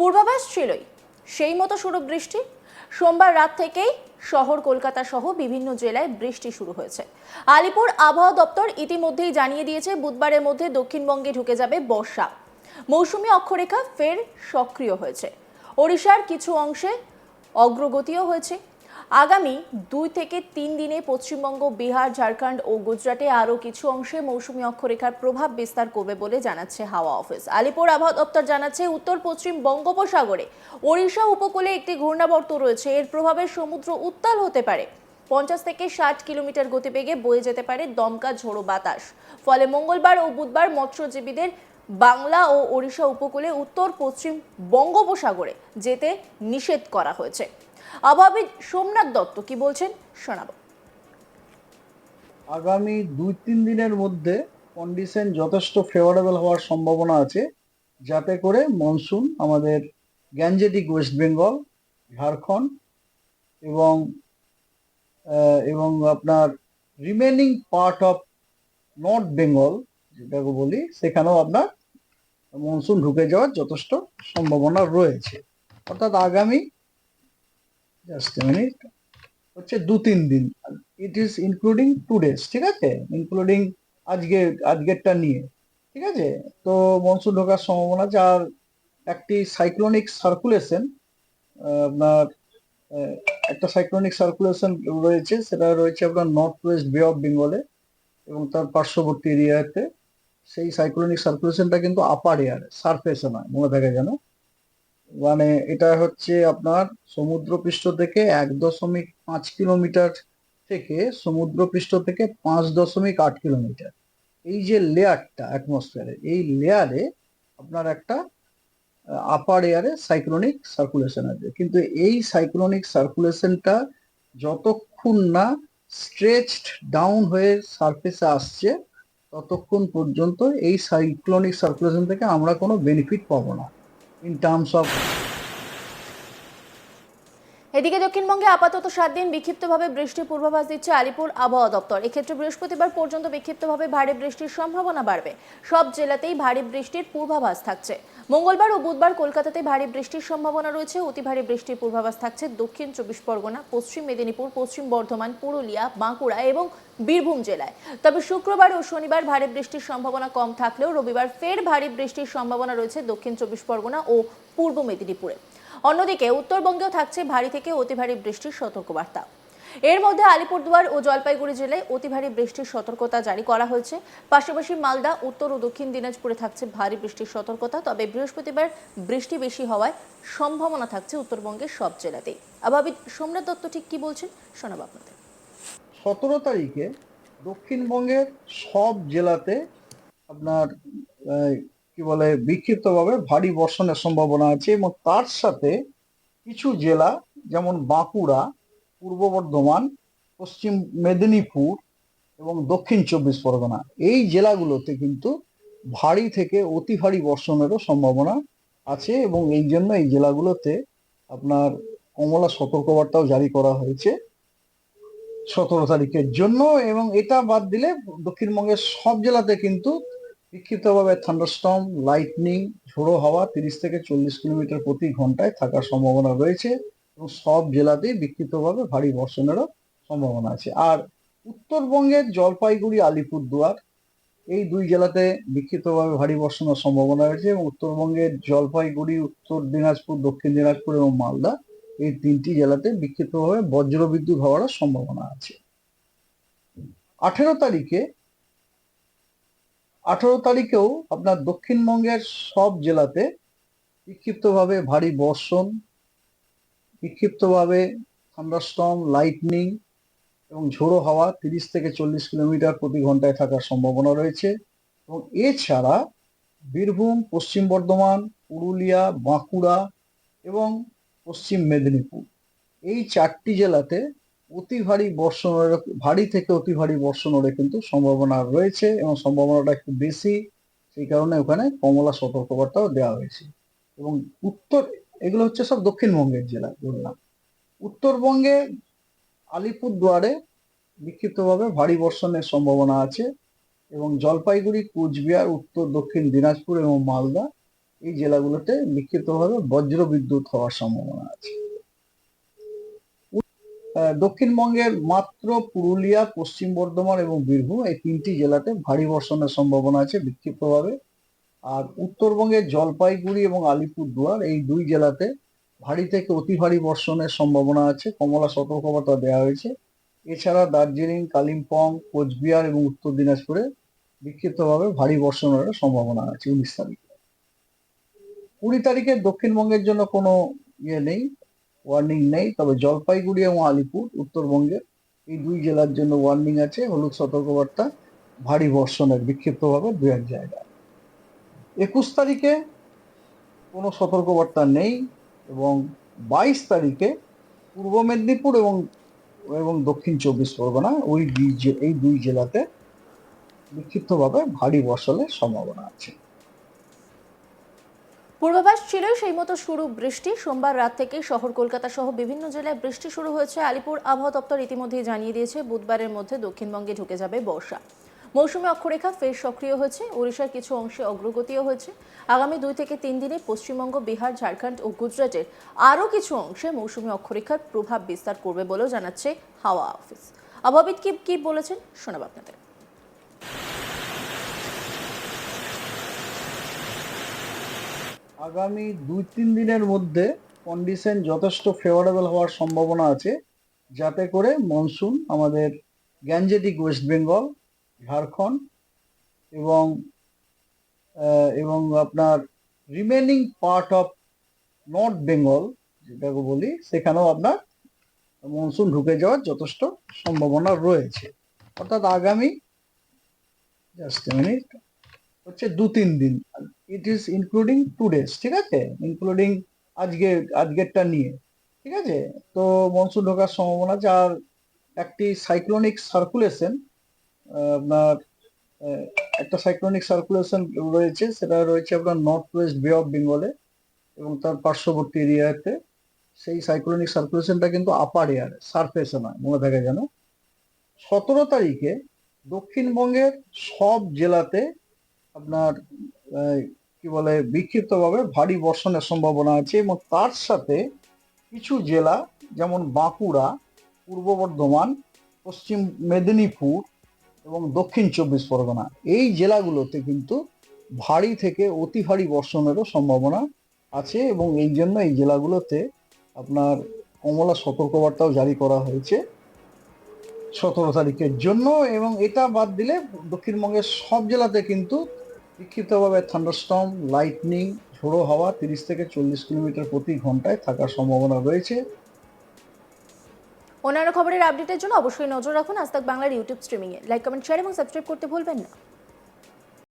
পূর্বাভাস ছিলই, সেই মতো শুরু বৃষ্টি। সোমবার রাত থেকেই শহর কলকাতা সহ বিভিন্ন জেলায় বৃষ্টি শুরু হয়েছে। আলিপুর আবহাওয়া দপ্তর ইতিমধ্যেই জানিয়ে দিয়েছে বুধবারের মধ্যে দক্ষিণবঙ্গে ঢুকে যাবে বর্ষা। মৌসুমী অক্ষরেখা ফের সক্রিয় হয়েছে। ওড়িশার কিছু অংশে অগ্রগতিও হয়েছে। আগামী 2 থেকে 3 দিনে পশ্চিমবঙ্গ, বিহার, ঝাড়খণ্ড ও গুজরাটে আরও কিছু অংশে মৌসুমী অক্ষরেখার প্রভাব বিস্তার করবে বলে জানাচ্ছে হাওয়া অফিস। আলিপুর আবহাওয়া দপ্তর জানাচ্ছে, উত্তর পশ্চিম বঙ্গোপসাগরে ওড়িশা উপকূলে একটি ঘূর্ণাবর্ত রয়েছে। এর প্রভাবে সমুদ্র উত্তাল হতে পারে। 50 থেকে 60 কিলোমিটার গতিবেগে বয়ে যেতে পারে দমকা ঝোড়ো বাতাস। ফলে মঙ্গলবার ও বুধবার মৎস্যজীবীদের বাংলা ও ওড়িশা উপকূলে উত্তর পশ্চিম বঙ্গোপসাগরে যেতে নিষেধ করা হয়েছে। আবহাওয়াবিদ সোমনাথ দত্ত কি বলছেন শোনাবো। আগামী 2-3 দিনের মধ্যে কন্ডিশন যথেষ্ট ফেভারেবল হওয়ার সম্ভাবনা আছে, যাতে করে মনসুন আমাদের গ্যাঞ্জেটিক ওয়েস্ট বেঙ্গল, ঝাড়খণ্ড এবং আপনার remaining part of north Bengal যেটাকে বলি, সেখানেও আপনার মনসুন ঢুকে যাওয়ার যথেষ্ট সম্ভাবনা রয়েছে। অর্থাৎ আগামী জাস্ট মিনিট হচ্ছে 2-3 দিন, ইট ইজ ইনক্লুডিং 2 ডেজ, ঠিক আছে, ইনক্লুডিং আজকেরটা নিয়ে, ঠিক আছে। তো মনসুন ঢোকার সম্ভাবনা আছে। আর একটি সাইক্লোনিক সার্কুলেশন আপনার একটা সাইক্লোনিক সার্কুলেশন রয়েছে, সেটা রয়েছে আপনার নর্থ ওয়েস্ট বে অফ বেঙ্গলে এবং তার পার্শ্ববর্তী এরিয়াতে। সেই সাইক্লোনিক সার্কুলেশনটা কিন্তু আপার এয়ারে, সারফেসে নয়, মনে থাকে যেন। মানে এটা হচ্ছে আপনার সমুদ্রপৃষ্ঠ থেকে 1.5 কিলোমিটার থেকে সমুদ্রপৃষ্ঠ থেকে 5.8 কিলোমিটার, এই যে লেয়ারটা অ্যাটমসফিয়ারে, এই লেয়ারে আপনার একটা আপার এয়ারে সাইক্লোনিক সার্কুলেশন আছে। কিন্তু এই সাইক্লোনিক সার্কুলেশনটা যতক্ষণ না স্ট্রেচড ডাউন হয়ে সারফেসে আসছে, ততক্ষণ পর্যন্ত এই সাইক্লোনিক সার্কুলেশন থেকে আমরা কোনো বেনিফিট পাবো না ইন টার্মস অফ। এদিকে দক্ষিণবঙ্গে আপাতত 7 দিন বিক্ষিপ্তভাবে বৃষ্টির পূর্বাভাস দিচ্ছে আলিপুর আবহাওয়া দপ্তর। এক্ষেত্রে বৃহস্পতিবার পর্যন্ত বিক্ষিপ্তভাবে ভারী বৃষ্টির সম্ভাবনা বাড়বে। সব জেলাতেই ভারী বৃষ্টির পূর্বাভাস থাকছে। মঙ্গলবার ও বুধবার কলকাতাতে ভারী বৃষ্টির সম্ভাবনা রয়েছে। অতি ভারী বৃষ্টির পূর্বাভাস থাকছে দক্ষিণ 24 পরগনা, পশ্চিম মেদিনীপুর, পশ্চিম বর্ধমান, পুরুলিয়া, বাঁকুড়া এবং বীরভূম জেলায়। তবে শুক্রবার ও শনিবার ভারী বৃষ্টির সম্ভাবনা কম থাকলেও রবিবার ফের ভারী বৃষ্টির সম্ভাবনা রয়েছে দক্ষিণ 24 পরগনা ও পূর্ব মেদিনীপুরে। অন্যদিকে উত্তরবঙ্গেও থাকছে ভারী থেকে অতি ভারী বৃষ্টির সতর্কবার্তা। এর মধ্যে আলিপুরদুয়ার ও জলপাইগুড়ি জেলায় অতি ভারী বৃষ্টির সতর্কতা জারি করা হয়েছে। পাশাপাশি মালদা, উত্তর ও দক্ষিণ দিনাজপুরে থাকছে ভারী বৃষ্টির সতর্কতা। তবে বৃহস্পতিবার বৃষ্টি বেশি হওয়ায় সম্ভাবনা থাকছে উত্তরবঙ্গের সব জেলাতেই। আবহাওয়াবিদ সোমনাথ দত্ত ঠিক কি বলছেন শোনাবো আপনাদের। 17 তারিখে দক্ষিণবঙ্গের সব জেলাতে আপনার কি বলে বিক্ষিপ্তভাবে ভারী বর্ষণের সম্ভাবনা আছে, এবং তার সাথে কিছু জেলা যেমন বাঁকুড়া, পূর্ব বর্ধমান, পশ্চিম মেদিনীপুর এবং দক্ষিণ 24 পরগনা, এই জেলাগুলোতে কিন্তু ভারী থেকে অতি ভারী বর্ষণেরও সম্ভাবনা আছে, এবং এই জন্য এই জেলাগুলোতে আপনার কমলা সতর্কবার্তাও জারি করা হয়েছে 17 তারিখের জন্য। এবং এটা বাদ দিলে দক্ষিণবঙ্গের সব জেলাতে কিন্তু বিক্ষিপ্তভাবে থান্ডারস্টর্ম, লাইটনিং, ঝোড়ো হাওয়া 30 থেকে 40 কিলোমিটার প্রতি ঘন্টায় থাকার সম্ভাবনা রয়েছে, এবং সব জেলাতেই বিক্ষিপ্তভাবে ভারী বর্ষণেরও সম্ভাবনা আছে। আর উত্তরবঙ্গের জলপাইগুড়ি, আলিপুরদুয়ার, এই 2 জেলাতে বিক্ষিপ্তভাবে ভারী বর্ষণের সম্ভাবনা রয়েছে, এবং উত্তরবঙ্গের জলপাইগুড়ি, উত্তর দিনাজপুর, দক্ষিণ দিনাজপুর এবং মালদা, এই 3টি জেলাতে বিক্ষিপ্তভাবে বজ্রবিদ্যুৎ হওয়ার সম্ভাবনা আছে। 18 তারিখে 18 তারিখেও আপনার দক্ষিণবঙ্গের সব জেলাতে বিক্ষিপ্তভাবে ভারী বর্ষণ, বিক্ষিপ্তভাবে থান্ডারস্টর্ম, লাইটনিং এবং ঝোড়ো হাওয়া 30 থেকে 40 কিলোমিটার প্রতি ঘন্টায় থাকার সম্ভাবনা রয়েছে। এবং এছাড়া বীরভূম, পশ্চিম বর্ধমান, পুরুলিয়া, বাঁকুড়া এবং পশ্চিম মেদিনীপুর, এই 4টি জেলাতে অতি ভারী বর্ষণের, ভারী থেকে অতি ভারী বর্ষণের কিন্তু সম্ভাবনা রয়েছে, এবং সম্ভাবনাটা একটু বেশি, সেই কারণে ওখানে কমলা সতর্কবার্তাও দেওয়া হয়েছে। এবং উত্তর, এগুলো হচ্ছে সব দক্ষিণবঙ্গের জেলা বললাম। উত্তরবঙ্গে আলিপুরদুয়ারে বিক্ষিপ্তভাবে ভারী বর্ষণের সম্ভাবনা আছে, এবং জলপাইগুড়ি, কুচবিহার, উত্তর দক্ষিণ দিনাজপুর এবং মালদা, এই জেলাগুলোতে বিক্ষিপ্তভাবে বজ্র বিদ্যুৎ হওয়ার সম্ভাবনা আছে। দক্ষিণবঙ্গের মাত্র পুরুলিয়া, পশ্চিম বর্ধমান এবং বীরভূম এই তিনটি জেলাতে ভারী বর্ষণের সম্ভাবনা আছে বিক্ষিপ্তভাবে। আর উত্তরবঙ্গের জলপাইগুড়ি এবং আলিপুরদুয়ার এই দুই জেলাতে ভারী থেকে অতি ভারী বর্ষণের সম্ভাবনা আছে, কমলা সতর্কবার্তা দেওয়া হয়েছে। এছাড়া দার্জিলিং, কালিম্পং, কোচবিহার এবং উত্তর দিনাজপুরে বিক্ষিপ্তভাবে ভারী বর্ষণের সম্ভাবনা আছে 19 তারিখে। 20 তারিখে দক্ষিণবঙ্গের জন্য কোনো নেই, ওয়ার্নিং নেই, তবে জলপাইগুড়ি এবং আলিপুর উত্তরবঙ্গের এই দুই জেলার জন্য ওয়ার্নিং আছে, হলুদ সতর্কবার্তা ভারী বর্ষণের বিক্ষিপ্তভাবে দু এক জায়গায়। 21 তারিখে কোনো সতর্কবার্তা নেই এবং 22 তারিখে পূর্ব মেদিনীপুর এবং এবং দক্ষিণ 24 পরগনা এই দুই জেলাতে বিক্ষিপ্তভাবে ভারী বর্ষণের সম্ভাবনা আছে। পূর্বাভাস ছিল সেই মতো শুরু বৃষ্টি। সোমবার রাত থেকে শহর কলকাতা সহ বিভিন্ন জেলায় বৃষ্টি শুরু হয়েছে। আলিপুর আবহাওয়া দপ্তর ইতিমধ্যেই জানিয়ে দিয়েছে বুধবারের মধ্যে দক্ষিণবঙ্গে ঢুকে যাবে বর্ষা। মৌসুমী অক্ষরেখা ফের সক্রিয় হয়েছে, ওড়িশার কিছু অংশে অগ্রগতিও হয়েছে। আগামী 2 থেকে 3 দিনে পশ্চিমবঙ্গ, বিহার, ঝাড়খণ্ড ও গুজরাটের আরও কিছু অংশে মৌসুমী অক্ষরেখার প্রভাব বিস্তার করবে বলেও জানাচ্ছে হাওয়া অফিস। আবহাওয়াবিদ কি বলেছেন শোনাব আপনাদের। আগামী 2-3 দিনের মধ্যে কন্ডিশন যথেষ্ট ফেভারেবল হওয়ার সম্ভাবনা আছে, যাতে করে মনসুন আমাদের গ্যাঞ্জেটিক ওয়েস্ট বেঙ্গল, ঝাড়খণ্ড এবং এবং আপনার remaining part of north Bengal যেটাকে বলি, সেখানেও আপনার মনসুন ঢুকে যাওয়ার যথেষ্ট সম্ভাবনা রয়েছে। অর্থাৎ আগামী জাস্ট মিনিট হচ্ছে 2-3 দিন, ইট ইজ ইনক্লুডিং 2 ডেজ, ঠিক আছে, ইনক্লুডিং আজকেরটা নিয়ে, ঠিক আছে। তো মনসুন ঢোকার সম্ভাবনা আছে। আর একটি সাইক্লোনিক সার্কুলেশন আপনার একটা সাইক্লোনিক সার্কুলেশন রয়েছে, সেটা রয়েছে আপনার নর্থ ওয়েস্ট বে অফ বেঙ্গলে এবং তার পার্শ্ববর্তী এরিয়াতে। সেই সাইক্লোনিক সার্কুলেশনটা কিন্তু আপার এয়ারে, সারফেসে নয়, মনে থাকে যেন। 17 তারিখে দক্ষিণবঙ্গের সব জেলাতে আপনার কি বলে বিক্ষিপ্তভাবে ভারী বর্ষণের সম্ভাবনা আছে এবং তার সাথে কিছু জেলা যেমন বাঁকুড়া, পূর্ব বর্ধমান, পশ্চিম মেদিনীপুর এবং দক্ষিণ 24 পরগনা এই জেলাগুলোতে কিন্তু ভারী থেকে অতি ভারী বর্ষণেরও সম্ভাবনা আছে এবং এই জন্য এই জেলাগুলোতে আপনার কমলা সতর্কবার্তাও জারি করা হয়েছে 17 তারিখের জন্য। এবং এটা বাদ দিলে দক্ষিণবঙ্গের সব জেলাতে কিন্তু বিক্ষিপ্তভাবে থান্ডারস্টর্ম, লাইটনিং, ঝোড়ো হাওয়া 30 থেকে 40 কিলোমিটার প্রতি ঘন্টায় থাকার সম্ভাবনা রয়েছে। অন্যান্য খবরের আপডেটের জন্য অবশ্যই নজর রাখুন আজ তাক বাংলার ইউটিউব স্ট্রিমিংয়ে। লাইক, কমেন্ট, শেয়ার এবং সাবস্ক্রাইব করতে ভুলবেন না।